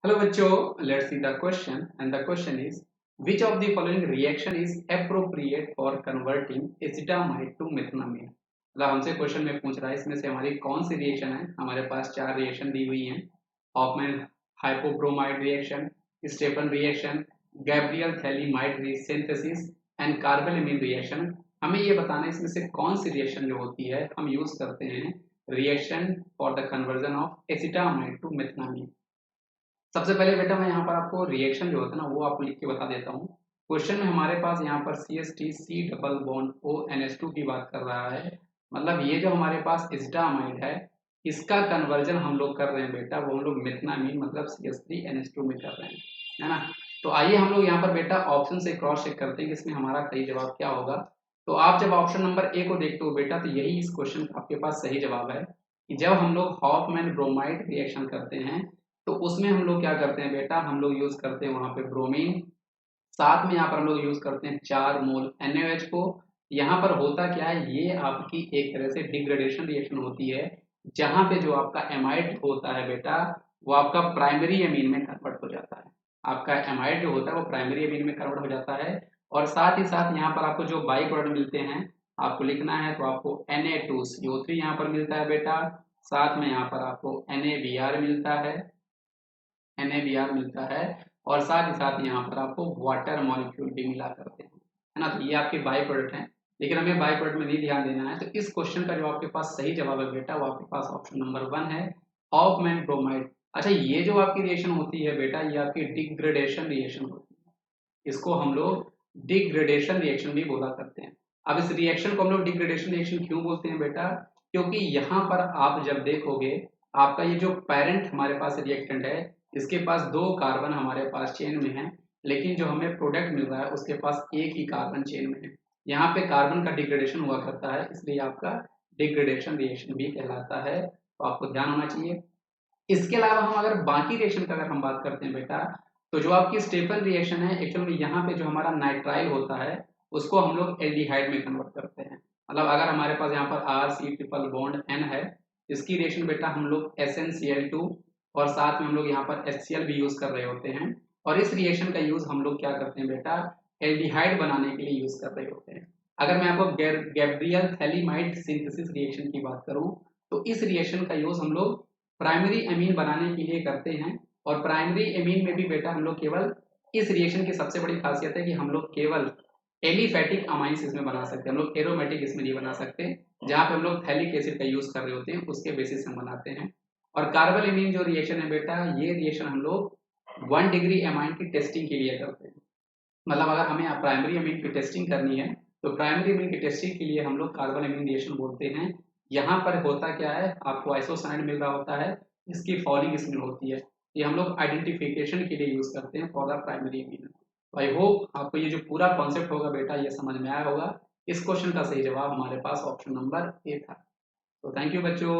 Hello बच्चों, let's see the question and the question is which of the following reaction is appropriate for converting acetamide to methenamine। मतलब हमसे question में पूछ रहा है इसमें से हमारी कौन सी रिएक्शन है। हमारे पास चार रिएक्शन दी हुई हैं। Hofmann hypobromide reaction, Stephen reaction, Gabriel phthalimide synthesis and carbylamine reaction. हमें ये बताना है इसमें से कौन सी रिएक्शन जो होती है हम यूज करते हैं reaction for the conversion of acetamide to methanamine. सबसे पहले बेटा मैं यहाँ पर आपको रिएक्शन जो होता है ना वो आपको लिख के बता देता हूँ। क्वेश्चन में हमारे पास यहाँ पर CH3 डबल बॉन्ड ONH2 की बात कर रहा है। मतलब ये जो हमारे पास एसिटामाइड है इसका कन्वर्जन हम लोग कर रहे हैं बेटा, वो हम लोग मेथनामीन मतलब CH3NH2 में कर रहे हैं, है ना। तो आइए हम लोग यहाँ पर बेटा ऑप्शन से क्रॉस चेक करते हैं कि इसमें हमारा सही जवाब क्या होगा। तो आप जब ऑप्शन नंबर ए को देखते हो बेटा तो यही इस क्वेश्चन का आपके पास सही जवाब है कि जब हम लोग हॉफमैन ब्रोमाइड रिएक्शन करते हैं तो उसमें हम लोग क्या करते हैं बेटा, हम लोग यूज करते हैं वहां पे ब्रोमीन, साथ में यहाँ पर हम लोग यूज करते हैं 4 मोल NaOH को। यहाँ पर होता क्या है, ये आपकी एक तरह से डिग्रेडेशन रिएक्शन होती है जहां पे जो आपका एमाइड होता है बेटा वो आपका प्राइमरी एमीन में कन्वर्ट हो जाता है। आपका एमाइड जो होता है वो प्राइमरी एमीन में कन्वर्ट हो जाता है और साथ ही साथ यहाँ पर आपको जो बाई प्रोडक्ट मिलते हैं आपको लिखना है तो आपको Na2CO3 यहाँ पर मिलता है बेटा, साथ में यहाँ पर आपको NaBr मिलता है, NaBr मिलता है और साथ ही साथ यहाँ पर आपको वाटर मॉलिक्यूल भी मिला करते हैं, है ना। तो ये आपके बाई प्रोडक्ट हैं, लेकिन हमें बाई प्रोडक्ट में नहीं ध्यान देना है। तो इस क्वेश्चन का जो आपके पास सही जवाब है बेटा वो आपके पास ऑप्शन नंबर 1 है, हॉफमैन ब्रोमाइड। अच्छा, ये जो आपकी रिएक्शन होती है बेटा ये आपकी डिग्रेडेशन रिएक्शन होती है, इसको हम लोग डिग्रेडेशन रिएक्शन भी बोला करते हैं। अब इस रिएक्शन को हम लोग डिग्रेडेशन रिएक्शन क्यों बोलते हैं बेटा, क्योंकि यहाँ पर आप जब देखोगे आपका ये जो पेरेंट हमारे पास रिएक्टेंट है इसके पास 2 कार्बन हमारे पास चेन में है, लेकिन जो हमें प्रोडक्ट मिल रहा है उसके पास एक ही कार्बन चेन में है। यहाँ पे कार्बन का डिग्रेडेशन हुआ करता है इसलिए आपका डिग्रेडेशन रिएक्शन भी कहलाता है, तो आपको ध्यान होना चाहिए। इसके अलावा हम अगर बाकी रिएक्शन का अगर हम बात करते हैं बेटा तो जो आपकी स्टेपल रिएक्शन है एक्चुअल में यहाँ पे जो हमारा नाइट्राइल होता है उसको हम लोग एल्डिहाइड में कन्वर्ट करते हैं। मतलब अगर हमारे पास यहाँ पर RC ट्रिपल बॉन्ड N है, इसकी रिएक्शन बेटा हम लोग SnCl2 और साथ में हम लोग यहाँ पर HCl भी यूज कर रहे होते हैं और इस रिएक्शन का यूज हम लोग क्या करते हैं बेटा एल्डिहाइड बनाने के लिए यूज कर रहे होते हैं। अगर मैं आपको गैब्रियल थैलीमाइड सिंथेसिस रिएक्शन की बात करूं तो इस रिएक्शन का यूज हम लोग प्राइमरी एमीन बनाने के लिए करते हैं और प्राइमरी एमीन में भी बेटा हम लोग केवल इस रिएक्शन की सबसे बड़ी खासियत है कि हम लोग केवल एलिफैटिक अमाइंस इसमें बना सकते हैं, हम लोग एरोमेटिक इसमें नहीं बना सकते। जहां पे हम लोग थैलिक एसिड का यूज कर रहे होते हैं उसके बेसिस हम बनाते हैं। और कार्बन एमीन जो रिएक्शन है बेटा ये रिएक्शन हम लोग 1 डिग्री एमाइन की टेस्टिंग के लिए करते हैं। मतलब अगर हमें प्राइमरी एमीन की टेस्टिंग करनी है तो प्राइमरी एमीन की टेस्टिंग के लिए हम लोग कार्बन एमीन रिएक्शन बोलते हैं। यहाँ पर होता क्या है, आपको आइसोसाइनाइड मिल रहा होता है, इसकी फॉलिंग इसमें होती है, ये हम लोग आइडेंटिफिकेशन के लिए यूज करते हैं फॉर द प्राइमरी एमीन। तो आई होप आपको ये जो पूरा कॉन्सेप्ट होगा बेटा ये समझ में आया होगा। इस क्वेश्चन का सही जवाब हमारे पास ऑप्शन नंबर ए था। तो थैंक यू बच्चों।